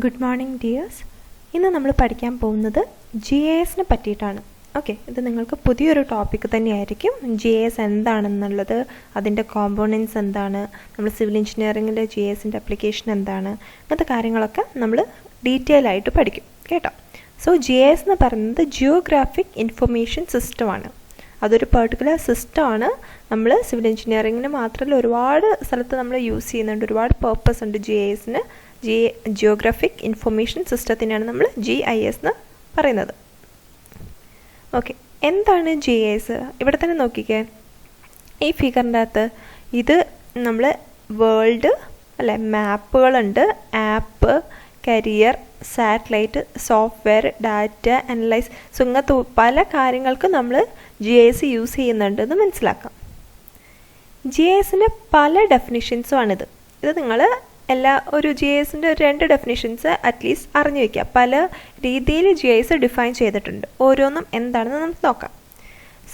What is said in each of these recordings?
Good morning dears. ഇന്ന് നമ്മൾ പഠിക്കാൻ പോകുന്നത് GIS പറ്റിയിട്ടാണ്. ഓക്കെ, ഇത് നിങ്ങൾക്ക് പുതിയൊരു ടോപ്പിക്ക് തന്നെയായിരിക്കും. GIS എന്താണെന്നുള്ളത്, അതിൻ്റെ കോമ്പോണൻസ് എന്താണ്, നമ്മൾ സിവിൽ എഞ്ചിനീയറിംഗിൻ്റെ GISൻ്റെ അപ്ലിക്കേഷൻ എന്താണ്, അങ്ങനത്തെ കാര്യങ്ങളൊക്കെ നമ്മൾ ഡീറ്റെയിൽ ആയിട്ട് പഠിക്കും കേട്ടോ. സോ GIS എന്ന് പറയുന്നത് ജിയോഗ്രാഫിക് ഇൻഫർമേഷൻ സിസ്റ്റമാണ്. അതൊരു പെർട്ടിക്കുലർ സിസ്റ്റമാണ്. നമ്മൾ സിവിൽ എഞ്ചിനീയറിംഗിന് മാത്രമല്ല, ഒരുപാട് സ്ഥലത്ത് നമ്മൾ യൂസ് ചെയ്യുന്നുണ്ട്. ഒരുപാട് പേർപ്പസ് ഉണ്ട് GISന്. ജിയോഗ്രാഫിക് ഇൻഫർമേഷൻ സിസ്റ്റത്തിനാണ് നമ്മൾ GIS എന്ന് പറയുന്നത്. ഓക്കെ, എന്താണ് GIS? ഇവിടെ തന്നെ നോക്കിക്കേ, ഈ ഫിഗറിൻ്റെ അകത്ത് ഇത് നമ്മൾ വേൾഡ് അല്ലെ, മാപ്പുകളുണ്ട്, app, career, satellite, software, data analyse, so ഇങ്ങനത്തെ പല കാര്യങ്ങൾക്കും നമ്മൾ GIS യൂസ് ചെയ്യുന്നുണ്ടെന്ന് മനസ്സിലാക്കാം. GISന് പല ഡെഫിനിഷൻസുമാണിത്. ഇത് നിങ്ങൾ ഒരു GISൻ്റെ 2 ഡെഫിനിഷൻസ് അറ്റ്ലീസ്റ്റ് അറിഞ്ഞു വയ്ക്കുക. പല രീതിയിൽ GIS ഡിഫൈൻ ചെയ്തിട്ടുണ്ട്. ഓരോന്നും എന്താണെന്ന് നമുക്ക് നോക്കാം.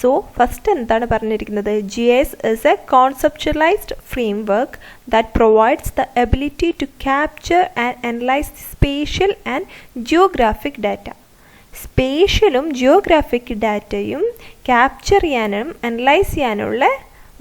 സോ ഫസ്റ്റ് എന്താണ് പറഞ്ഞിരിക്കുന്നത്? GIS is a conceptualized framework that provides the ability to capture and analyze spatial and geographic data. സ്പേഷ്യലും ജിയോഗ്രാഫിക് ഡാറ്റയും ക്യാപ്ചർ ചെയ്യാനും അനലൈസ് ചെയ്യാനുള്ള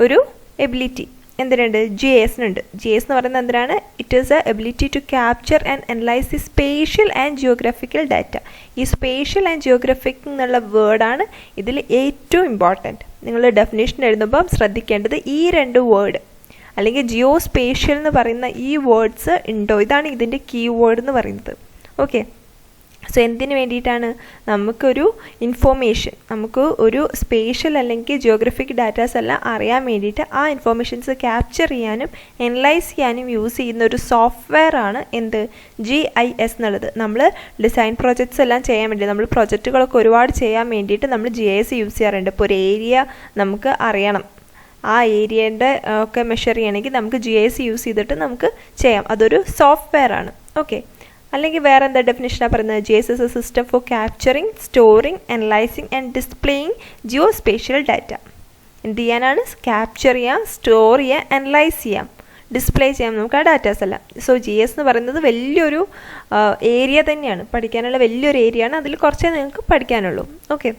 ഒരു എബിലിറ്റി എന്തിനുണ്ട്? GISനുണ്ട്. GIS എന്ന് പറയുന്നത് എന്തിനാണ്? It is a ability to capture and analyse the spatial and geographical data. ഈ സ്പേഷ്യൽ ആൻഡ് ജിയോഗ്രാഫിക് എന്നുള്ള വേർഡാണ് ഇതിൽ ഏറ്റവും ഇമ്പോർട്ടൻറ്റ്. നിങ്ങൾ ഡെഫിനേഷൻ എഴുതുമ്പം ശ്രദ്ധിക്കേണ്ടത് ഈ 2 വേർഡ്, അല്ലെങ്കിൽ ജിയോ സ്പേഷ്യൽ എന്ന് പറയുന്ന ഈ വേർഡ്സ് ഉണ്ടോ, ഇതാണ് ഇതിൻ്റെ കീവേഡ് എന്ന് പറയുന്നത്. ഓക്കെ, സോ എന്തിനു വേണ്ടിയിട്ടാണ്? നമുക്കൊരു ഇൻഫോർമേഷൻ, നമുക്ക് ഒരു സ്പേഷ്യൽ അല്ലെങ്കിൽ ജിയോഗ്രഫിക് ഡാറ്റാസ് എല്ലാം അറിയാൻ വേണ്ടിയിട്ട് ആ ഇൻഫോർമേഷൻസ് ക്യാപ്ചർ ചെയ്യാനും അനലൈസ് ചെയ്യാനും യൂസ് ചെയ്യുന്ന ഒരു സോഫ്റ്റ്വെയർ ആണ് എന്ത്? GIS എന്നുള്ളത്. നമ്മൾ ഡിസൈൻ പ്രോജക്ട്സ് എല്ലാം ചെയ്യാൻ വേണ്ടി, നമ്മൾ പ്രൊജക്റ്റുകളൊക്കെ ഒരുപാട് ചെയ്യാൻ വേണ്ടിയിട്ട് നമ്മൾ GIS യൂസ് ചെയ്യാറുണ്ട്. ഇപ്പോൾ ഒരു ഏരിയ നമുക്ക് അറിയണം, ആ ഏരിയേൻ്റെ ഒക്കെ മെഷർ ചെയ്യണമെങ്കിൽ നമുക്ക് GIS യൂസ് ചെയ്തിട്ട് നമുക്ക് ചെയ്യാം. അതൊരു സോഫ്റ്റ്വെയർ ആണ്. ഓക്കെ, അല്ലെങ്കിൽ വേറെ എന്താ ഡെഫിനേഷനാണ് പറയുന്നത്? GIS is a system for capturing, storing, analyzing and displaying geospatial data. എന്ത് ചെയ്യാനാണ്? ക്യാപ്ചർ ചെയ്യാം, സ്റ്റോർ ചെയ്യാം, അനലൈസ് ചെയ്യാം, ഡിസ്പ്ലേ ചെയ്യാം നമുക്ക് ആ ഡാറ്റാസ് എല്ലാം. സോ GIS എന്ന് പറയുന്നത് വലിയൊരു ഏരിയ തന്നെയാണ്, പഠിക്കാനുള്ള വലിയൊരു ഏരിയ ആണ്. അതിൽ കുറച്ചേ നിങ്ങൾക്ക് പഠിക്കാനുള്ളൂ. ഓക്കെ,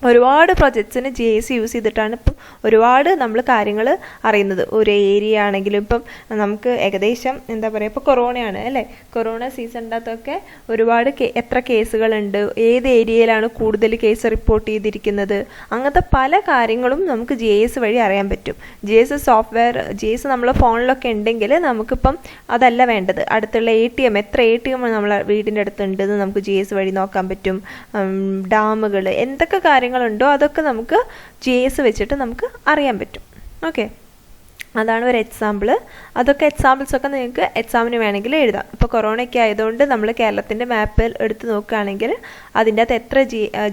ഒരുപാട് പ്രൊജക്ട്സിന് GIS യൂസ് ചെയ്തിട്ടാണ് ഇപ്പം ഒരുപാട് നമ്മൾ കാര്യങ്ങൾ അറിയുന്നത്. ഒരു ഏരിയ ആണെങ്കിലും ഇപ്പം നമുക്ക് ഏകദേശം എന്താ പറയുക, ഇപ്പോൾ കൊറോണയാണ് അല്ലേ, കൊറോണ സീസണിൻ്റെ അകത്തൊക്കെ ഒരുപാട് എത്ര കേസുകളുണ്ട്, ഏത് ഏരിയയിലാണ് കൂടുതൽ കേസ് റിപ്പോർട്ട് ചെയ്തിരിക്കുന്നത്, അങ്ങനത്തെ പല കാര്യങ്ങളും നമുക്ക് GIS വഴി അറിയാൻ പറ്റും. GIS സോഫ്റ്റ്വെയർ, GIS നമ്മളെ ഫോണിലൊക്കെ ഉണ്ടെങ്കിൽ നമുക്കിപ്പം അതല്ല വേണ്ടത്, അടുത്തുള്ള ATM, എത്ര ATM നമ്മളെ വീടിൻ്റെ അടുത്തുണ്ടെന്ന് നമുക്ക് GIS വഴി നോക്കാൻ പറ്റും. ഡാമുകൾ, എന്തൊക്കെ കാര്യങ്ങളുണ്ടോ അതൊക്കെ നമുക്ക് GIS വെച്ചിട്ട് നമുക്ക് അറിയാൻ പറ്റും. ഓക്കെ, അതാണ് ഒരു എക്സാമ്പിൾ. അതൊക്കെ എക്സാമ്പിൾസൊക്കെ നിങ്ങൾക്ക് എക്സാമിന് വേണമെങ്കിൽ എഴുതാം. ഇപ്പോൾ കൊറോണയ്ക്ക് ആയതുകൊണ്ട് നമ്മൾ കേരളത്തിൻ്റെ മാപ്പിൽ എടുത്ത് നോക്കുകയാണെങ്കിൽ അതിൻ്റെ അകത്ത് എത്ര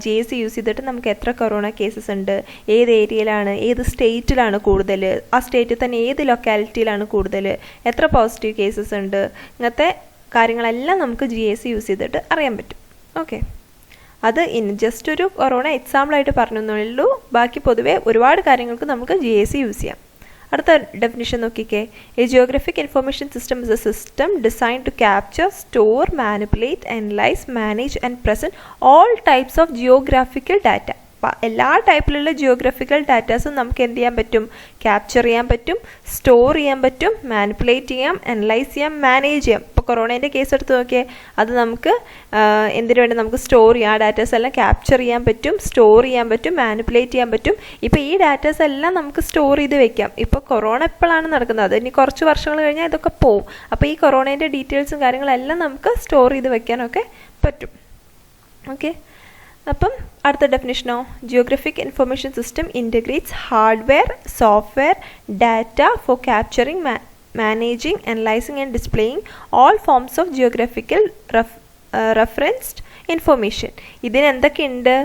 GIS യൂസ് ചെയ്തിട്ട് നമുക്ക് എത്ര കൊറോണ കേസസ് ഉണ്ട്, ഏത് ഏരിയയിലാണ്, ഏത് സ്റ്റേറ്റിലാണ് കൂടുതൽ, ആ സ്റ്റേറ്റിൽ തന്നെ ഏത് ലൊക്കാലിറ്റിയിലാണ് കൂടുതൽ, എത്ര പോസിറ്റീവ് കേസസ് ഉണ്ട്, ഇങ്ങനത്തെ കാര്യങ്ങളെല്ലാം നമുക്ക് GIS യൂസ് ചെയ്തിട്ട് അറിയാൻ പറ്റും. ഓക്കെ, അത് ജസ്റ്റ് ഒരു കൊറോണ എക്സാമ്പിളായിട്ട് പറഞ്ഞെന്നുള്ളൂ. ബാക്കി പൊതുവേ ഒരുപാട് കാര്യങ്ങൾക്ക് നമുക്ക് GIS യൂസ് ചെയ്യാം. അടുത്ത ഡെഫിനിഷൻ നോക്കിക്കേ. A geographic information system is a system design to capture, store, manipulate, analyse, manage and present all types of geographical data. എല്ലാ ടൈപ്പിലുള്ള ജിയോഗ്രഫിക്കൽ ഡാറ്റാസും നമുക്ക് എന്ത് ചെയ്യാൻ പറ്റും? ക്യാപ്ചർ ചെയ്യാൻ പറ്റും, സ്റ്റോർ ചെയ്യാൻ പറ്റും, മാനിപ്പുലേറ്റ് ചെയ്യാം, അനലൈസ് ചെയ്യാം, മാനേജ് ചെയ്യാം. ഇപ്പോൾ കൊറോണേൻ്റെ കേസ് എടുത്ത് നോക്കിയേ, അത് നമുക്ക് എന്തിനു വേണ്ടി നമുക്ക് സ്റ്റോർ ചെയ്യാം, ആ ഡാറ്റാസ് എല്ലാം ക്യാപ്ചർ ചെയ്യാൻ പറ്റും, സ്റ്റോർ ചെയ്യാൻ പറ്റും, മാനിപ്പുലേറ്റ് ചെയ്യാൻ പറ്റും. ഇപ്പോൾ ഈ ഡാറ്റാസ് എല്ലാം നമുക്ക് സ്റ്റോർ ചെയ്ത് വെക്കാം. ഇപ്പോൾ കൊറോണ എപ്പോഴാണ് നടക്കുന്നത്, ഇനി കുറച്ച് വർഷങ്ങൾ കഴിഞ്ഞാൽ ഇതൊക്കെ പോവും. അപ്പോൾ ഈ കൊറോണേൻ്റെ ഡീറ്റെയിൽസും കാര്യങ്ങളെല്ലാം നമുക്ക് സ്റ്റോർ ചെയ്ത് വെക്കാനൊക്കെ പറ്റും. ഓക്കെ, അപ്പം അടുത്ത ഡെഫിനിഷനോ? Geographic information system integrates hardware, software, data for capturing, managing, analysing and displaying all forms of geographical referenced information. ഇതിനെന്തൊക്കെയുണ്ട്?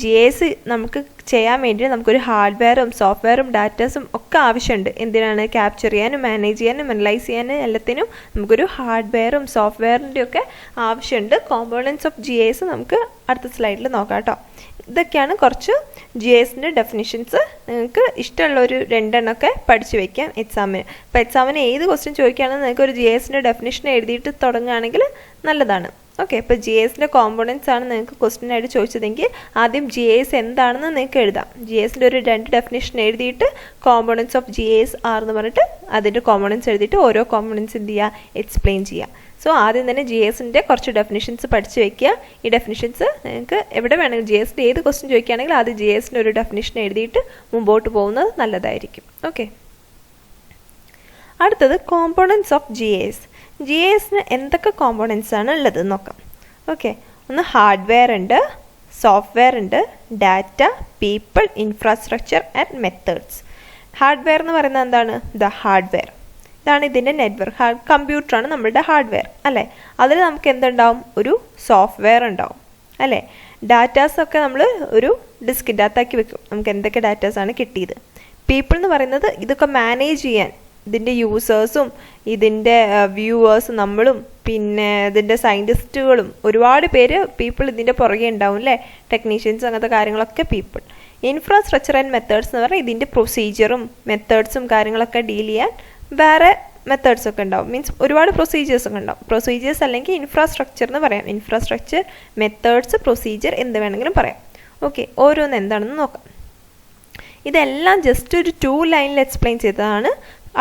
GIS നമുക്ക് ചെയ്യാൻ വേണ്ടി നമുക്കൊരു ഹാർഡ്വെയറും സോഫ്റ്റ്വെയറും ഡാറ്റാസും ഒക്കെ ആവശ്യമുണ്ട്. എന്തിനാണ്? ക്യാപ്ചർ ചെയ്യാനും മാനേജ് ചെയ്യാനും അനലൈസ് ചെയ്യാനും എല്ലാത്തിനും നമുക്കൊരു ഹാർഡ്വെയറും സോഫ്റ്റ്വെയറിൻ്റെ ഒക്കെ ആവശ്യമുണ്ട്. കോമ്പോണൻസ് ഓഫ് GIS നമുക്ക് അടുത്ത സ്ലൈഡിൽ നോക്കാം കേട്ടോ. ഇതൊക്കെയാണ് കുറച്ച് GISൻ്റെ ഡെഫിനിഷൻസ്. നിങ്ങൾക്ക് ഇഷ്ടമുള്ള ഒരു 2 എണ്ണമൊക്കെ പഠിച്ചു വയ്ക്കാം എക്സാമിന്. അപ്പോൾ എക്സാമിന് ഏത് ക്വസ്റ്റ്യൻ ചോദിക്കുകയാണെങ്കിൽ നിങ്ങൾക്ക് ഒരു GISൻ്റെ ഡെഫിനിഷൻ എഴുതിയിട്ട് തുടങ്ങുകയാണെങ്കിൽ നല്ലതാണ്. ഓക്കെ, ഇപ്പോൾ GISൻ്റെ കോമ്പോണൻസ് ആണ് നിങ്ങൾക്ക് ക്വസ്റ്റ്യൻ ആയിട്ട് ചോദിച്ചതെങ്കിൽ ആദ്യം GIS എന്താണെന്ന് നിങ്ങൾക്ക് എഴുതാം. GISൻ്റെ ഒരു 2 ഡെഫിനിഷൻ എഴുതിയിട്ട് കോമ്പോണൻസ് ഓഫ് GIS എന്ന് പറഞ്ഞിട്ട് അതിൻ്റെ കോമ്പോണൻസ് എഴുതിയിട്ട് ഓരോ കോമ്പോണൻസ് എന്ത് ചെയ്യുക, എക്സ്പ്ലെയിൻ ചെയ്യുക. സോ ആദ്യം തന്നെ GISൻ്റെ കുറച്ച് ഡെഫിനിഷൻസ് പഠിച്ചു വയ്ക്കുക. ഈ ഡെഫിനിഷൻസ് നിങ്ങൾക്ക് എവിടെ വേണമെങ്കിൽ GISൻ്റെ ഏത് ക്വസ്റ്റ്യൻ ചോദിക്കുകയാണെങ്കിൽ ആദ്യം GISൻ്റെ ഒരു ഡെഫിനിഷൻ എഴുതിയിട്ട് മുമ്പോട്ട് പോകുന്നത് നല്ലതായിരിക്കും. ഓക്കെ, അടുത്തത് കോമ്പോണൻസ് ഓഫ് GIS. GISന് എന്തൊക്കെ കോമ്പോണൻസ് ആണ് ഉള്ളത് നോക്കാം. ഓക്കെ, ഒന്ന് ഹാർഡ്വെയർ ഉണ്ട്, സോഫ്റ്റ്വെയർ ഉണ്ട്, data, people, infrastructure and methods. Hardware എന്ന് പറയുന്നത് എന്താണ്? ഹാർഡ്വെയർ ഇതാണ് ഇതിൻ്റെ നെറ്റ്വർക്ക്. കമ്പ്യൂട്ടറാണ് നമ്മളുടെ ഹാർഡ്വെയർ അല്ലേ. അതിൽ നമുക്ക് എന്തുണ്ടാവും? ഒരു സോഫ്റ്റ്വെയർ ഉണ്ടാവും അല്ലേ. ഡാറ്റാസൊക്കെ നമ്മൾ ഒരു ഡിസ്കിൻ്റെ അകത്താക്കി വെക്കും, നമുക്ക് എന്തൊക്കെ ഡാറ്റാസാണ് കിട്ടിയത്. പീപ്പിൾ എന്ന് പറയുന്നത് ഇതൊക്കെ മാനേജ് ചെയ്യാൻ, ഇതിൻ്റെ യൂസേഴ്സും ഇതിൻ്റെ വ്യൂവേഴ്സും നമ്മളും പിന്നെ ഇതിൻ്റെ സയൻറ്റിസ്റ്റുകളും ഒരുപാട് പേര് പീപ്പിൾ ഇതിൻ്റെ പുറകെ ഉണ്ടാവും അല്ലേ. ടെക്നീഷ്യൻസ് അങ്ങനത്തെ കാര്യങ്ങളൊക്കെ പീപ്പിൾ. ഇൻഫ്രാസ്ട്രക്ചർ ആൻഡ് മെത്തേഡ്സ് എന്ന് പറഞ്ഞാൽ ഇതിൻ്റെ പ്രൊസീജിയറും മെത്തേഡ്സും കാര്യങ്ങളൊക്കെ ഡീൽ ചെയ്യാൻ വേറെ മെത്തേഡ്സ് ഒക്കെ ഉണ്ടാവും. മീൻസ് ഒരുപാട് പ്രൊസീജിയേഴ്സ് ഒക്കെ ഉണ്ടാവും. പ്രൊസീജിയേഴ്സ് അല്ലെങ്കിൽ ഇൻഫ്രാസ്ട്രക്ചർ എന്ന് പറയാം. ഇൻഫ്രാസ്ട്രക്ചർ, മെത്തേഡ്സ്, പ്രൊസീജിയർ എന്ത് വേണമെങ്കിലും പറയാം. ഓക്കെ, ഓരോന്ന് എന്താണെന്ന് നോക്കാം. ഇതെല്ലാം ജസ്റ്റ് ഒരു 2 ലൈനിൽ എക്സ്പ്ലെയിൻ ചെയ്തതാണ്.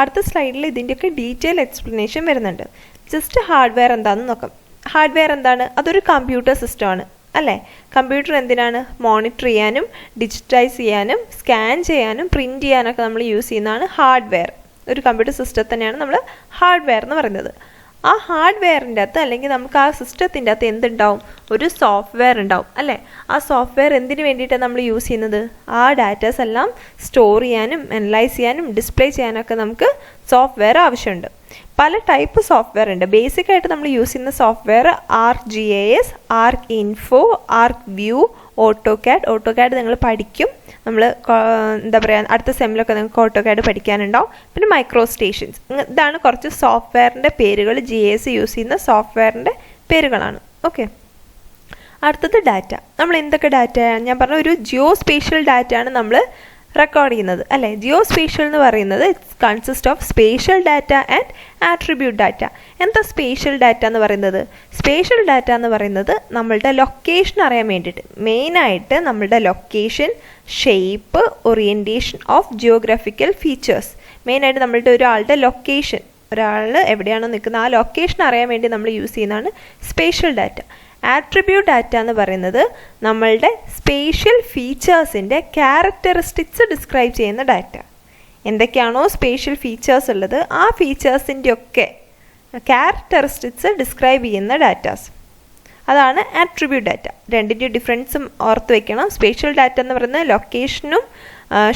അടുത്ത സ്ലൈഡിൽ ഇതിൻ്റെയൊക്കെ ഡീറ്റെയിൽ എക്സ്പ്ലനേഷൻ വരുന്നുണ്ട്. ജസ്റ്റ് ഹാർഡ്വെയർ എന്താണെന്ന് നോക്കാം. ഹാർഡ്വെയർ എന്താണ്? അതൊരു കമ്പ്യൂട്ടർ സിസ്റ്റമാണ് അല്ലേ. കമ്പ്യൂട്ടർ എന്തിനാണ്? മോണിറ്റർ ചെയ്യാനും ഡിജിറ്റൈസ് ചെയ്യാനും സ്കാൻ ചെയ്യാനും പ്രിൻറ്റ് ചെയ്യാനൊക്കെ നമ്മൾ യൂസ് ചെയ്യുന്നതാണ് ഹാർഡ്വെയർ. ഒരു കമ്പ്യൂട്ടർ സിസ്റ്റം തന്നെയാണ് നമ്മൾ ഹാർഡ്വെയർ എന്ന് പറയുന്നത്. ആ ഹാർഡ്വെയറിൻ്റെ അകത്ത് അല്ലെങ്കിൽ നമുക്ക് ആ സിസ്റ്റത്തിൻ്റെ അകത്ത് എന്തുണ്ടാവും? ഒരു സോഫ്റ്റ്വെയർ ഉണ്ടാവും അല്ലേ. ആ സോഫ്റ്റ്വെയർ എന്തിനു വേണ്ടിയിട്ടാണ് നമ്മൾ യൂസ് ചെയ്യുന്നത്? ആ ഡാറ്റാസ് എല്ലാം സ്റ്റോർ ചെയ്യാനും അനലൈസ് ചെയ്യാനും ഡിസ്പ്ലേ ചെയ്യാനൊക്കെ നമുക്ക് സോഫ്റ്റ്വെയർ ആവശ്യമുണ്ട്. പല ടൈപ്പ് സോഫ്റ്റ്വെയർ ഉണ്ട്. ബേസിക് ആയിട്ട് നമ്മൾ യൂസ് ചെയ്യുന്ന software ArcGIS, ArcInfo, ArcView, AutoCAD നിങ്ങൾ പഠിക്കും. നമ്മൾ എന്താ പറയുക, അടുത്ത സെമ്മിലൊക്കെ നിങ്ങൾക്ക് ഓട്ടോകാഡ് പഠിക്കാനുണ്ടാവും. പിന്നെ മൈക്രോസ്റ്റേഷൻസ്, ഇതാണ് കുറച്ച് സോഫ്റ്റ്വെയറിൻ്റെ പേരുകൾ. GIS യൂസ് ചെയ്യുന്ന സോഫ്റ്റ്വെയറിൻ്റെ പേരുകളാണ്. ഓക്കെ, അടുത്തത് ഡാറ്റ. നമ്മൾ എന്തൊക്കെ ഡാറ്റ? ഞാൻ പറഞ്ഞ ഒരു ജിയോ സ്പേഷ്യൽ ഡാറ്റയാണ് നമ്മൾ റെക്കോർഡ് ചെയ്യുന്നത് അല്ലേ. ജിയോ സ്പേഷ്യൽ എന്ന് പറയുന്നത് it's consist of spatial data and attribute data. എന്താ സ്പേഷ്യൽ ഡാറ്റ എന്ന് പറയുന്നത്? സ്പേഷ്യൽ ഡാറ്റ എന്ന് പറയുന്നത് നമ്മളുടെ ലൊക്കേഷൻ അറിയാൻ വേണ്ടിയിട്ട്, മെയിനായിട്ട് നമ്മളുടെ location, shape, orientation of geographical features. മെയിനായിട്ട് നമ്മളുടെ ഒരാളുടെ ലൊക്കേഷൻ, ഒരാൾ എവിടെയാണോ നിൽക്കുന്നത് ആ ലൊക്കേഷൻ അറിയാൻ വേണ്ടി നമ്മൾ യൂസ് ചെയ്യുന്നതാണ് സ്പേഷ്യൽ ഡാറ്റ. ആട്രിബ്യൂട്ട് ഡാറ്റ എന്ന് പറയുന്നത് നമ്മളുടെ സ്പേഷ്യൽ ഫീച്ചേഴ്സിൻ്റെ ക്യാരക്ടറിസ്റ്റിക്സ് ഡിസ്ക്രൈബ് ചെയ്യുന്ന ഡാറ്റ. എന്തൊക്കെയാണോ സ്പേഷ്യൽ ഫീച്ചേഴ്സ് ഉള്ളത് ആ ഫീച്ചേഴ്സിൻ്റെ ഒക്കെ ക്യാരക്ടറിസ്റ്റിക്സ് ഡിസ്ക്രൈബ് ചെയ്യുന്ന ഡാറ്റാസ്, അതാണ് ആട്രിബ്യൂട്ട് ഡാറ്റ. രണ്ടിൻ്റെ ഡിഫറൻസും ഓർത്ത് വയ്ക്കണം. സ്പേഷ്യൽ ഡാറ്റ എന്ന് പറയുന്നത് ലൊക്കേഷനും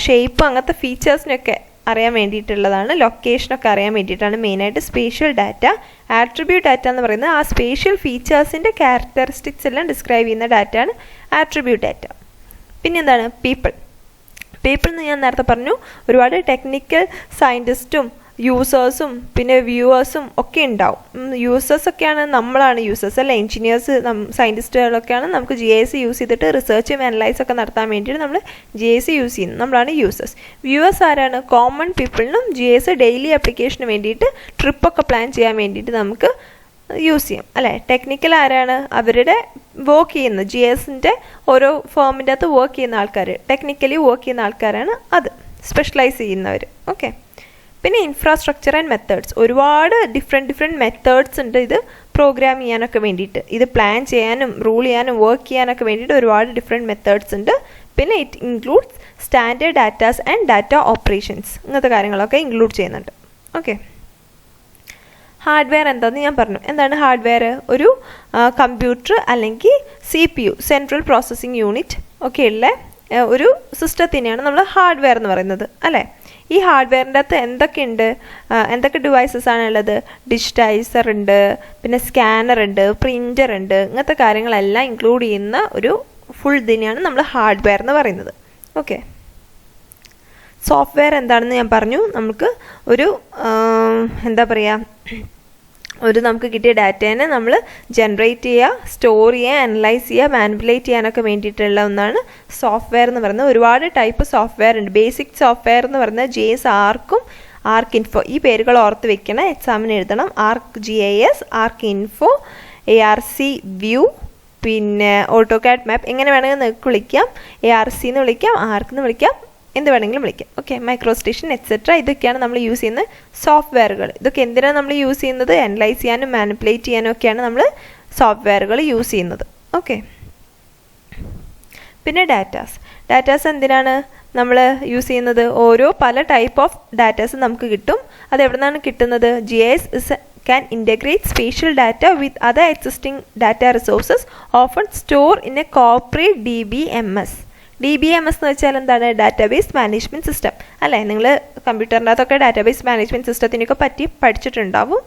ഷേപ്പും അങ്ങനത്തെ ഫീച്ചേഴ്സിനൊക്കെ അറിയാൻ വേണ്ടിയിട്ടുള്ളതാണ്. ലൊക്കേഷനൊക്കെ അറിയാൻ വേണ്ടിയിട്ടാണ് മെയിനായിട്ട് സ്പേഷ്യൽ ഡാറ്റ. ആട്രിബ്യൂട്ട് ഡാറ്റ എന്ന് പറയുന്നത് ആ സ്പേഷ്യൽ ഫീച്ചേഴ്സിൻ്റെ ക്യാരക്ടറിസ്റ്റിക്സ് എല്ലാം ഡിസ്ക്രൈബ് ചെയ്യുന്ന ഡാറ്റയാണ് ആട്രിബ്യൂട്ട് ഡാറ്റ. പിന്നെ എന്താണ് പീപ്പിൾ? പീപ്പിൾ എന്ന് ഞാൻ നേരത്തെ പറഞ്ഞു, ഒരുപാട് ടെക്നിക്കൽ സയൻറ്റിസ്റ്റും യൂസേഴ്സും പിന്നെ വ്യൂവേഴ്സും ഒക്കെ ഉണ്ടാവും. യൂസേഴ്സൊക്കെയാണ് നമ്മളാണ് യൂസേഴ്സ് അല്ലേ. എഞ്ചിനീയേഴ്സ്, സയൻറ്റിസ്റ്റുകളൊക്കെയാണ് നമുക്ക് GIS യൂസ് ചെയ്തിട്ട് റിസർച്ചും അനലൈസ് ഒക്കെ നടത്താൻ വേണ്ടിയിട്ട് നമ്മൾ GIS യൂസ് ചെയ്യുന്നത്. നമ്മളാണ് യൂസേഴ്സ്. വ്യൂവേഴ്സ് ആരാണ്? കോമൺ പീപ്പിളിനും GIS ഡെയിലി ആപ്ലിക്കേഷന് വേണ്ടിയിട്ട് ട്രിപ്പൊക്കെ പ്ലാൻ ചെയ്യാൻ വേണ്ടിയിട്ട് നമുക്ക് യൂസ് ചെയ്യും അല്ലേ. ടെക്നിക്കൽ ആരാണ്? അവരുടെ വർക്ക് ചെയ്യുന്ന GISൻ്റെ ഓരോ ഫേമിൻ്റെ അകത്ത് വർക്ക് ചെയ്യുന്ന ആൾക്കാർ, ടെക്നിക്കലി വർക്ക് ചെയ്യുന്ന ആൾക്കാരാണ് അത്, സ്പെഷ്യലൈസ് ചെയ്യുന്നവർ. ഓക്കെ, പിന്നെ ഇൻഫ്രാസ്ട്രക്ചർ ആൻഡ് മെത്തേഡ്സ്. ഒരുപാട് ഡിഫറെൻറ്റ് മെത്തേഡ്സ് ഉണ്ട് ഇത് പ്രോഗ്രാം ചെയ്യാനൊക്കെ വേണ്ടിയിട്ട്. ഇത് പ്ലാൻ ചെയ്യാനും റൂൾ ചെയ്യാനും വർക്ക് ചെയ്യാനൊക്കെ വേണ്ടിയിട്ട് ഒരുപാട് ഡിഫറെൻറ്റ് മെത്തേഡ്സ് ഉണ്ട്. പിന്നെ it includes standard datas and data operations, ഇങ്ങനത്തെ കാര്യങ്ങളൊക്കെ ഇൻക്ലൂഡ് ചെയ്യുന്നുണ്ട്. ഓക്കെ, ഹാർഡ്വെയർ എന്താണെന്ന് ഞാൻ പറഞ്ഞു. എന്താണ് ഹാർഡ്വെയർ? ഒരു കമ്പ്യൂട്ടർ അല്ലെങ്കിൽ CPU, സെൻട്രൽ പ്രോസസ്സിംഗ് യൂണിറ്റ് ഒക്കെ ഉള്ള ഒരു സിസ്റ്റത്തിനെയാണ് നമ്മൾ ഹാർഡ്വെയർ എന്ന് പറയുന്നത് അല്ലേ. ഈ ഹാർഡ്വെയറിൻ്റെ അകത്ത് എന്തൊക്കെയുണ്ട്? എന്തൊക്കെ ഡിവൈസസ് ആണുള്ളത്? ഡിജിറ്റൈസർ ഉണ്ട്, പിന്നെ സ്കാനർ ഉണ്ട്, പ്രിൻ്റർ ഉണ്ട്, ഇങ്ങനത്തെ കാര്യങ്ങളെല്ലാം ഇൻക്ലൂഡ് ചെയ്യുന്ന ഒരു ഫുൾ ഇതിനെയാണ് നമ്മൾ ഹാർഡ്വെയർ എന്ന് പറയുന്നത്. ഓക്കെ, സോഫ്റ്റ്വെയർ എന്താണെന്ന് ഞാൻ പറഞ്ഞു. നമുക്ക് ഒരു എന്താ പറയുക, നമുക്ക് കിട്ടിയ ഡാറ്റേനെ നമ്മൾ ജനറേറ്റ് ചെയ്യുക, സ്റ്റോർ ചെയ്യുക, അനലൈസ് ചെയ്യുക, മാനിപ്പുലേറ്റ് ചെയ്യാനൊക്കെ വേണ്ടിയിട്ടുള്ള ഒന്നാണ് സോഫ്റ്റ്വെയർ എന്ന് പറയുന്നത്. ഒരുപാട് ടൈപ്പ് സോഫ്റ്റ്വെയർ ഉണ്ട്. ബേസിക് സോഫ്റ്റ്വെയർ എന്ന് പറയുന്നത് GIS ആർക്കും, ആർക്ക് ഇൻഫോ, ഈ പേരുകൾ ഓർത്ത് വെക്കണം, എക്സാമിന് എഴുതണം. ആർക്ക് GIS, ആർക്ക് ഇൻഫോ, ARC വ്യൂ, പിന്നെ AutoCAD മാപ്പ്, എങ്ങനെ വേണമെങ്കിൽ നിങ്ങൾക്ക് വിളിക്കാം. ARC എന്ന് വിളിക്കാം, ആർക്ക് എന്ന് വിളിക്കാം, എന്ത് വേണമെങ്കിലും വിളിക്കാം. ഓക്കെ, മൈക്രോ സ്റ്റേഷൻ എക്സെട്ര, ഇതൊക്കെയാണ് നമ്മൾ യൂസ് ചെയ്യുന്ന സോഫ്റ്റ്വെയറുകൾ. ഇതൊക്കെ എന്തിനാണ് നമ്മൾ യൂസ് ചെയ്യുന്നത്? അനലൈസ് ചെയ്യാനും മാനിപ്പുലേറ്റ് ചെയ്യാനും ഒക്കെയാണ് നമ്മൾ സോഫ്റ്റ്വെയറുകൾ യൂസ് ചെയ്യുന്നത്. ഓക്കെ, പിന്നെ ഡാറ്റാസ് എന്തിനാണ് നമ്മൾ യൂസ് ചെയ്യുന്നത്? പല ടൈപ്പ് ഓഫ് ഡാറ്റാസ് നമുക്ക് കിട്ടും. അത് എവിടെ നിന്നാണ് കിട്ടുന്നത്? GIS can integrate spatial data with other existing data resources, often stored in a corporate DBMS. DBMS എന്ന് വെച്ചാൽ എന്താണ്? ഡാറ്റാബേസ് മാനേജ്മെൻറ്റ് സിസ്റ്റം അല്ലേ? നിങ്ങൾ കമ്പ്യൂട്ടറിൻ്റെ അകത്തൊക്കെ ഡാറ്റാബേസ് മാനേജ്മെൻറ്റ് സിസ്റ്റത്തിനൊക്കെ പറ്റി പഠിച്ചിട്ടുണ്ടാവും.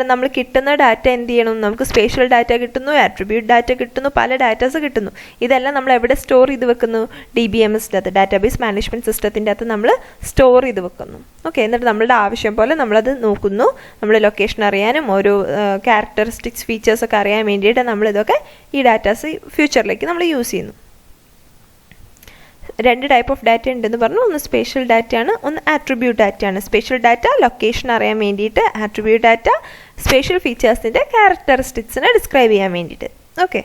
നമ്മൾ കിട്ടുന്ന ഡാറ്റ എന്ത് ചെയ്യണം? നമുക്ക് സ്പേഷ്യൽ ഡാറ്റ കിട്ടുന്നു, ആട്രിബ്യൂട്ട് ഡാറ്റ കിട്ടുന്നു, പല ഡാറ്റാസ് കിട്ടുന്നു. ഇതെല്ലാം നമ്മൾ എവിടെ സ്റ്റോർ ചെയ്ത് വെക്കുന്നു? DBMSൻ്റെ അകത്ത്, ഡാറ്റാബേസ് മാനേജ്മെൻറ്റ് സിസ്റ്റത്തിൻ്റെ അകത്ത് നമ്മൾ സ്റ്റോർ ചെയ്ത് വെക്കുന്നു. ഓക്കെ, എന്നിട്ട് നമ്മളുടെ ആവശ്യം പോലെ നമ്മളത് നോക്കുന്നു. നമ്മൾ ലൊക്കേഷൻ അറിയാനും ഓരോ ക്യാരക്ടറിസ്റ്റിക്സ് ഫീച്ചേഴ്സൊക്കെ അറിയാൻ വേണ്ടിയിട്ട് നമ്മളിതൊക്കെ ഈ ഡാറ്റാസ് ഫ്യൂച്ചറിലേക്ക് നമ്മൾ യൂസ് ചെയ്യുന്നു. 2 ടൈപ്പ് ഓഫ് ഡാറ്റ ഉണ്ടെന്ന് പറഞ്ഞു. ഒന്ന് സ്പേഷ്യൽ ഡാറ്റയാണ്, ഒന്ന് ആട്രിബ്യൂട്ട് ഡാറ്റയാണ്. സ്പേഷ്യൽ ഡാറ്റ ലൊക്കേഷൻ അറിയാൻ വേണ്ടിയിട്ട്, ആട്രിബ്യൂട്ട് ഡാറ്റ സ്പേഷ്യൽ ഫീച്ചേഴ്സിൻ്റെ ക്യാരക്ടറിസ്റ്റിക്സിനെ ഡിസ്ക്രൈബ് ചെയ്യാൻ വേണ്ടിയിട്ട്. ഓക്കെ,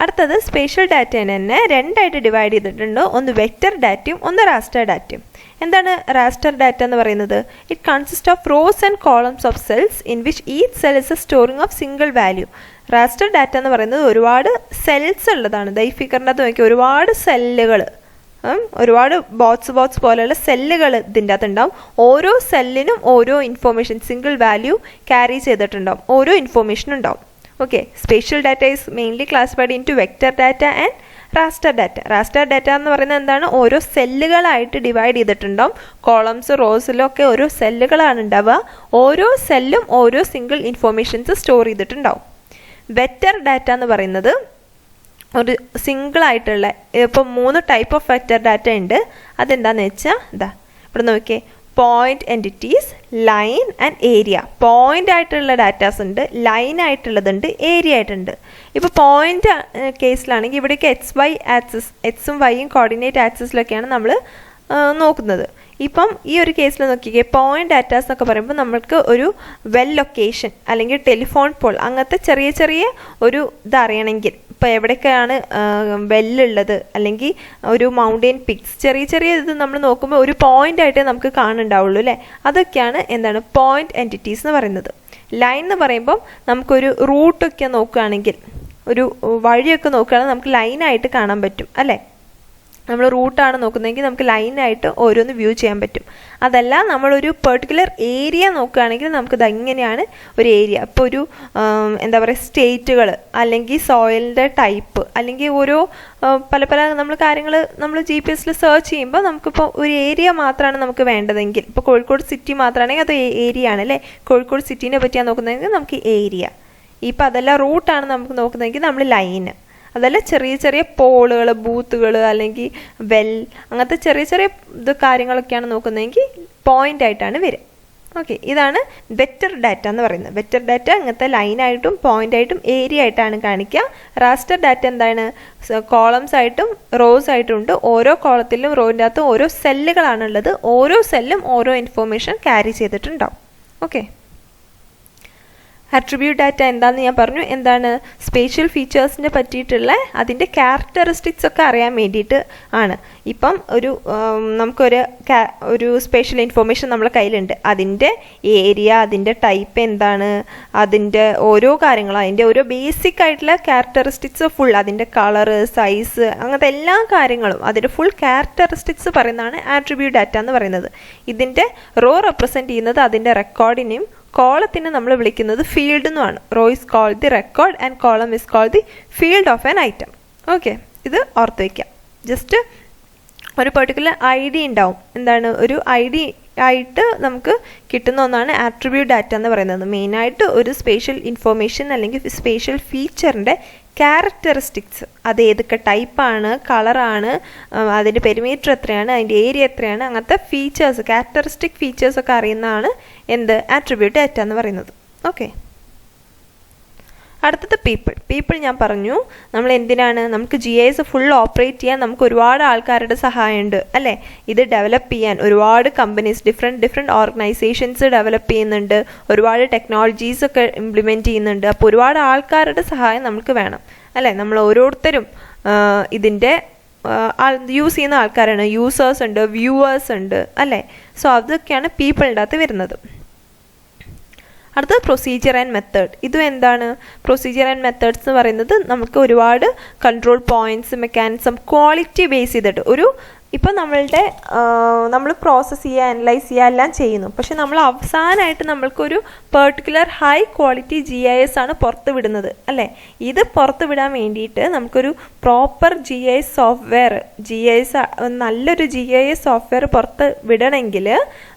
അടുത്തത് സ്പേഷ്യൽ ഡാറ്റേനെ തന്നെ 2ആയിട്ട് ഡിവൈഡ് ചെയ്തിട്ടുണ്ട്. ഒന്ന് വെക്റ്റർ ഡാറ്റയും ഒന്ന് റാസ്റ്റർ ഡാറ്റയും. എന്താണ് റാസ്റ്റർ ഡാറ്റ എന്ന് പറയുന്നത്? It consist of rows and columns of cells in which each cell is A storing of single value. Raster data എന്ന് പറയുന്നത് ഒരുപാട് സെൽസ് ഉള്ളതാണ്. ഈ ഫിഗറിൻ്റെ അകത്ത് നോക്കി ഒരുപാട് സെല്ലുകൾ, ഒരുപാട് ബോക്സ് പോലെയുള്ള സെല്ലുകൾ ഇതിൻ്റെ അകത്ത് ഉണ്ടാവും. ഓരോ സെല്ലിനും ഓരോ ഇൻഫോർമേഷൻ, സിംഗിൾ വാല്യൂ ക്യാരി ചെയ്തിട്ടുണ്ടാവും, ഓരോ ഇൻഫോർമേഷൻ ഉണ്ടാവും. Okay, spatial data is mainly classified into vector data and raster data. Raster data എന്ന് പറയുന്നത് എന്താണ്? ഓരോ സെല്ലുകളായിട്ട് ഡിവൈഡ് ചെയ്തിട്ടുണ്ടാവും. കോളംസ് റോസിലും ഒക്കെ ഓരോ സെല്ലുകളാണ് ഉണ്ടാവുക. ഓരോ സെല്ലും ഓരോ സിംഗിൾ ഇൻഫോർമേഷൻസ് സ്റ്റോർ ചെയ്തിട്ടുണ്ടാവും. വെക്റ്റർ ഡാറ്റ എന്ന് പറയുന്നത് ഒരു സിംഗിളായിട്ടുള്ള, ഇപ്പോൾ 3 ടൈപ്പ് ഓഫ് വെക്റ്റർ ഡാറ്റ ഉണ്ട്. അതെന്താണെന്ന് വെച്ചാൽ ഇവിടെ നോക്കിയേ, point entities, line and area. Point ആയിട്ടുള്ള ഡാറ്റാസ് ഉണ്ട്, ലൈൻ ആയിട്ടുള്ളതുണ്ട്, ഏരിയ ആയിട്ടുണ്ട്. ഇപ്പോൾ പോയിന്റ് കേസിലാണെങ്കിൽ ഇവിടേക്ക് XY ആക്സിസ്, എക്സും വൈയും കോർഡിനേറ്റ് ആക്സിസിലൊക്കെയാണ് നമ്മൾ നോക്കുന്നത്. ഇപ്പം ഈ ഒരു കേസിൽ നോക്കിക്കേ, പോയിന്റ് ഡാറ്റാസ് എന്നൊക്കെ പറയുമ്പോൾ നമ്മൾക്ക് ഒരു വെൽ ലൊക്കേഷൻ അല്ലെങ്കിൽ ടെലിഫോൺ പോൾ അങ്ങനത്തെ ചെറിയ ഒരു ഇതറിയണമെങ്കിൽ, ഇപ്പോൾ എവിടെയൊക്കെയാണ് വെല്ലുള്ളത് അല്ലെങ്കിൽ ഒരു മൗണ്ടെയിൻ പിക്സ്, ചെറിയ ഇത് നമ്മൾ നോക്കുമ്പോൾ ഒരു പോയിന്റ് ആയിട്ടേ നമുക്ക് കാണുന്നുണ്ടാവുള്ളൂ അല്ലേ? അതൊക്കെയാണ് എന്താണ് പോയിന്റ് എൻറ്റിറ്റീസ് എന്ന് പറയുന്നത്. ലൈൻ എന്ന് പറയുമ്പം നമുക്കൊരു റൂട്ടൊക്കെ നോക്കുകയാണെങ്കിൽ, ഒരു വഴിയൊക്കെ നോക്കുകയാണെങ്കിൽ നമുക്ക് ലൈനായിട്ട് കാണാൻ പറ്റും അല്ലേ? നമ്മൾ റൂട്ടാണ് നോക്കുന്നതെങ്കിൽ നമുക്ക് ലൈനായിട്ട് ഓരോന്ന് വ്യൂ ചെയ്യാൻ പറ്റും. അതല്ല നമ്മളൊരു പെർട്ടിക്കുലർ ഏരിയ നോക്കുകയാണെങ്കിൽ നമുക്കിത് ഇങ്ങനെയാണ് ഒരു ഏരിയ. ഇപ്പോൾ ഒരു എന്താ പറയുക, സ്റ്റേറ്റുകൾ അല്ലെങ്കിൽ സോയിലിൻ്റെ ടൈപ്പ് അല്ലെങ്കിൽ ഓരോ പല നമ്മൾ കാര്യങ്ങൾ നമ്മൾ GPS സെർച്ച് ചെയ്യുമ്പോൾ നമുക്കിപ്പോൾ ഒരു ഏരിയ മാത്രമാണ് നമുക്ക് വേണ്ടതെങ്കിൽ, ഇപ്പോൾ കോഴിക്കോട് സിറ്റി മാത്രമാണെങ്കിൽ അത് ഏരിയ ആണ് അല്ലേ? കോഴിക്കോട് സിറ്റീനെ പറ്റിയാണ് നോക്കുന്നതെങ്കിൽ നമുക്ക് ഏരിയ. ഇപ്പം അതല്ല റൂട്ടാണ് നമുക്ക് നോക്കുന്നതെങ്കിൽ നമ്മൾ ലൈന്. അതല്ല ചെറിയ പോളുകൾ, ബൂത്തുകൾ അല്ലെങ്കിൽ വെൽ, അങ്ങനത്തെ ചെറിയ കാര്യങ്ങളൊക്കെയാണ് നോക്കുന്നതെങ്കിൽ പോയിന്റ് ആയിട്ടാണ് വരിക. ഓക്കെ, ഇതാണ് വെക്റ്റർ ഡാറ്റ എന്ന് പറയുന്നത്. വെക്റ്റർ ഡാറ്റ ഇങ്ങനത്തെ ലൈനായിട്ടും പോയിന്റ് ആയിട്ടും ഏരിയ ആയിട്ടാണ് കാണിക്കുക. റാസ്റ്റർ ഡാറ്റ എന്താണ്? കോളംസ് ആയിട്ടും റോസ് ആയിട്ടും ഉണ്ട്. ഓരോ കോളത്തിലും റോയിൻ്റെ അകത്തും ഓരോ സെല്ലുകളാണുള്ളത്. ഓരോ സെല്ലും ഓരോ ഇൻഫോർമേഷൻ ക്യാരി ചെയ്തിട്ടുണ്ടാവും. ഓക്കെ, അട്രിബ്യൂട്ട് ഡാറ്റ എന്താണെന്ന് ഞാൻ പറഞ്ഞു. എന്താണ്? സ്പേഷ്യൽ ഫീച്ചേഴ്സിനെ പറ്റിയിട്ടുള്ള അതിൻ്റെ ക്യാരക്ടറിസ്റ്റിക്സ് ഒക്കെ അറിയാൻ വേണ്ടിയിട്ട് ആണ്. ഇപ്പം ഒരു സ്പേഷ്യൽ ഇൻഫോർമേഷൻ നമ്മുടെ കയ്യിലുണ്ട്. അതിൻ്റെ ഏരിയ, അതിൻ്റെ ടൈപ്പ് എന്താണ്, അതിൻ്റെ ഓരോ കാര്യങ്ങളും, അതിൻ്റെ ഓരോ ബേസിക് ആയിട്ടുള്ള ക്യാരക്ടറിസ്റ്റിക്സ് ഫുൾ, അതിൻ്റെ കളറ്, സൈസ്, അങ്ങനത്തെ എല്ലാ കാര്യങ്ങളും അതിൻ്റെ ഫുൾ ക്യാരക്ടറിസ്റ്റിക്സ് പറയുന്നതാണ് ആട്രിബ്യൂട്ട് ഡാറ്റ എന്ന് പറയുന്നത്. ഇതിൻ്റെ റോ റെപ്രസെൻറ്റ് ചെയ്യുന്നത് അതിൻ്റെ റെക്കോർഡിനെയും കോളത്തിനെ നമ്മൾ വിളിക്കുന്നത് ഫീൽഡ് എന്നുമാണ്. Row is called the record and column is called the field of an item. Okay, ഇത് ഓർത്ത് വയ്ക്കാം. ജസ്റ്റ് ഒരു പെർട്ടിക്കുലർ ID ഉണ്ടാവും. എന്താണ്? ഒരു ID ആയിട്ട് നമുക്ക് കിട്ടുന്ന ഒന്നാണ് ആട്രിബ്യൂട്ട് ഡാറ്റ എന്ന് പറയുന്നത്. മെയിനായിട്ട് ഒരു സ്പേഷ്യൽ ഇൻഫോർമേഷൻ അല്ലെങ്കിൽ സ്പേഷ്യൽ ഫീച്ചറിൻ്റെ ക്യാരക്ടറിസ്റ്റിക്സ്, അത് ഏതൊക്കെ ടൈപ്പാണ്, കളറാണ്, അതിൻ്റെ പെരിമീറ്റർ എത്രയാണ്, അതിൻ്റെ ഏരിയ എത്രയാണ്, അങ്ങനത്തെ ഫീച്ചേഴ്സ്, ക്യാരക്ടറിസ്റ്റിക് ഫീച്ചേഴ്സൊക്കെ അറിയുന്നതാണ് എന്ത് ആട്രിബ്യൂട്ട് ഡാറ്റ എന്ന് പറയുന്നത്. ഓക്കെ, അടുത്തത് പീപ്പിൾ ഞാൻ പറഞ്ഞു നമ്മൾ എന്തിനാണ്, നമുക്ക് GIS ഫുൾ ഓപ്പറേറ്റ് ചെയ്യാൻ നമുക്ക് ഒരുപാട് ആൾക്കാരുടെ സഹായമുണ്ട് അല്ലേ. ഇത് ഡെവലപ്പ് ചെയ്യാൻ ഒരുപാട് കമ്പനീസ് ഡിഫറെൻറ്റ് ഓർഗനൈസേഷൻസ് ഡെവലപ്പ് ചെയ്യുന്നുണ്ട്, ഒരുപാട് ടെക്നോളജീസ് ഒക്കെ ഇംപ്ലിമെൻറ്റ് ചെയ്യുന്നുണ്ട്. അപ്പോൾ ഒരുപാട് ആൾക്കാരുടെ സഹായം നമുക്ക് വേണം അല്ലേ. നമ്മൾ ഓരോരുത്തരും ഇതിൻ്റെ യൂസ് ചെയ്യുന്ന ആൾക്കാരാണ്, യൂസേഴ്സ് ഉണ്ട്, വ്യൂവേഴ്സ് ഉണ്ട് അല്ലേ. സോ അതൊക്കെയാണ് പീപ്പിളിൻ്റെ അകത്ത് വരുന്നത്. അടുത്തത് പ്രൊസീജിയർ ആൻഡ് മെത്തേഡ്. ഇതും എന്താണ്, പ്രൊസീജിയർ ആൻഡ് മെത്തേഡ്സ് എന്ന് പറയുന്നത് നമുക്ക് ഒരുപാട് control points, mechanism, quality base ചെയ്തിട്ട് ഇപ്പം നമ്മൾ പ്രോസസ്സ് ചെയ്യുക, അനലൈസ് ചെയ്യുക എല്ലാം ചെയ്യുന്നു. പക്ഷെ നമ്മൾ അവസാനമായിട്ട് നമ്മൾക്കൊരു പെർട്ടിക്കുലർ ഹൈ ക്വാളിറ്റി GIS ആണ് പുറത്ത് വിടുന്നത് അല്ലേ. ഇത് പുറത്ത് വിടാൻ വേണ്ടിയിട്ട് നമുക്കൊരു പ്രോപ്പർ GIS സോഫ്റ്റ്വെയർ, നല്ലൊരു GIS സോഫ്റ്റ്വെയർ പുറത്ത് വിടണമെങ്കിൽ,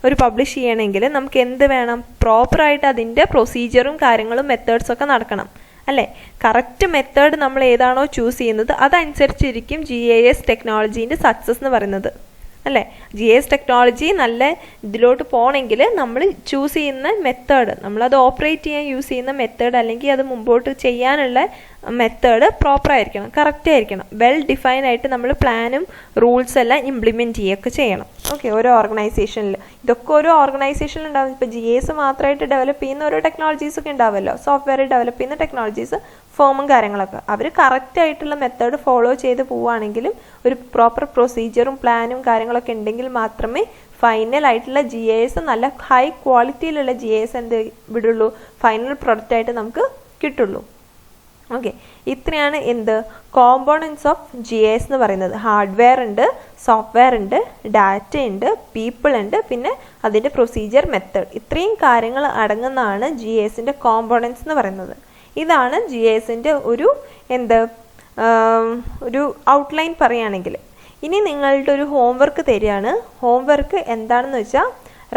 ഒരു പബ്ലിഷ് ചെയ്യണമെങ്കിൽ നമുക്ക് എന്ത് വേണം, പ്രോപ്പറായിട്ട് അതിൻ്റെ പ്രൊസീജിയറും കാര്യങ്ങളും മെത്തേഡ്സൊക്കെ നടക്കണം അല്ലേ. കറക്റ്റ് മെത്തേഡ് നമ്മൾ ഏതാണോ ചൂസ് ചെയ്യുന്നത് അതനുസരിച്ചിരിക്കും GIS ടെക്നോളജീൻ്റെ സക്സസ് എന്ന് പറയുന്നത് അല്ലേ. GIS ടെക്നോളജി നല്ല ഇതിലോട്ട് പോകണമെങ്കിൽ നമ്മൾ ചൂസ് ചെയ്യുന്ന മെത്തേഡ്, നമ്മളത് ഓപ്പറേറ്റ് ചെയ്യാൻ യൂസ് ചെയ്യുന്ന മെത്തേഡ് അല്ലെങ്കിൽ അത് മുമ്പോട്ട് ചെയ്യാനുള്ള മെത്തേഡ് പ്രോപ്പർ ആയിരിക്കണം, കറക്റ്റ് ആയിരിക്കണം, വെൽ ഡിഫൈൻ ആയിട്ട് നമ്മൾ പ്ലാനും റൂൾസ് എല്ലാം ഇംപ്ലിമെൻറ്റ് ചെയ്യുകയൊക്കെ ചെയ്യണം. ഓക്കെ, ഓരോ ഓർഗനൈസേഷനിൽ ഇതൊക്കെ ഓരോ ഓർഗനൈസേഷനിൽ ഉണ്ടാവും. ഇപ്പോൾ GIS മാത്രമായിട്ട് ഡെവലപ്പ് ചെയ്യുന്ന ഓരോ ടെക്നോളജീസ് ഒക്കെ ഉണ്ടാവുമല്ലോ, സോഫ്റ്റ്വെയർ ഡെവലപ്പ് ചെയ്യുന്ന ടെക്നോളജീസ്, ഫോമും കാര്യങ്ങളൊക്കെ അവർ കറക്റ്റ് ആയിട്ടുള്ള മെത്തേഡ് ഫോളോ ചെയ്ത് പോവുകയാണെങ്കിലും ഒരു പ്രോപ്പർ പ്രൊസീജിയറും പ്ലാനും കാര്യങ്ങളൊക്കെ ഉണ്ടെങ്കിൽ മാത്രമേ ഫൈനൽ ആയിട്ടുള്ള GIS, നല്ല ഹൈ ക്വാളിറ്റിയിലുള്ള GIS വിടുള്ളൂ, ഫൈനൽ പ്രൊഡക്റ്റ് ആയിട്ട് നമുക്ക് കിട്ടുള്ളൂ. ഓക്കെ, ഇത്രയാണ് കോമ്പോണൻസ് ഓഫ് GIS എന്ന് പറയുന്നത്. ഹാർഡ്വെയർ ഉണ്ട്, സോഫ്റ്റ്വെയർ ഉണ്ട്, ഡാറ്റ ഉണ്ട്, പീപ്പിൾ ഉണ്ട്, പിന്നെ അതിൻ്റെ പ്രൊസീജിയർ, മെത്തേഡ്, ഇത്രയും കാര്യങ്ങൾ അടങ്ങുന്നതാണ് GISൻ്റെ കോമ്പോണൻസ് എന്ന് പറയുന്നത്. ഇതാണ് GISൻ്റെ ഒരു ഔട്ട്ലൈൻ പറയുകയാണെങ്കിൽ. ഇനി നിങ്ങളുടെ ഒരു ഹോംവർക്ക് തരികയാണ്. ഹോംവർക്ക് എന്താണെന്ന് വെച്ചാൽ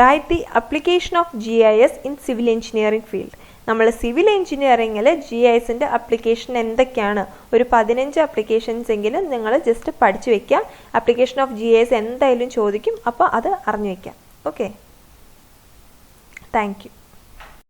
write the application of GIS in civil engineering field. നമ്മൾ സിവിൽ എഞ്ചിനീയറിംഗിൽ GISൻ്റെ അപ്ലിക്കേഷൻ എന്തൊക്കെയാണ്, ഒരു 15 അപ്ലിക്കേഷൻസ് എങ്കിലും നിങ്ങൾ ജസ്റ്റ് പഠിച്ചു വയ്ക്കുക. അപ്ലിക്കേഷൻ ഓഫ് GIS എന്തായാലും ചോദിക്കും, അപ്പോൾ അത് അറിഞ്ഞു വയ്ക്കാം. Okay, thank you.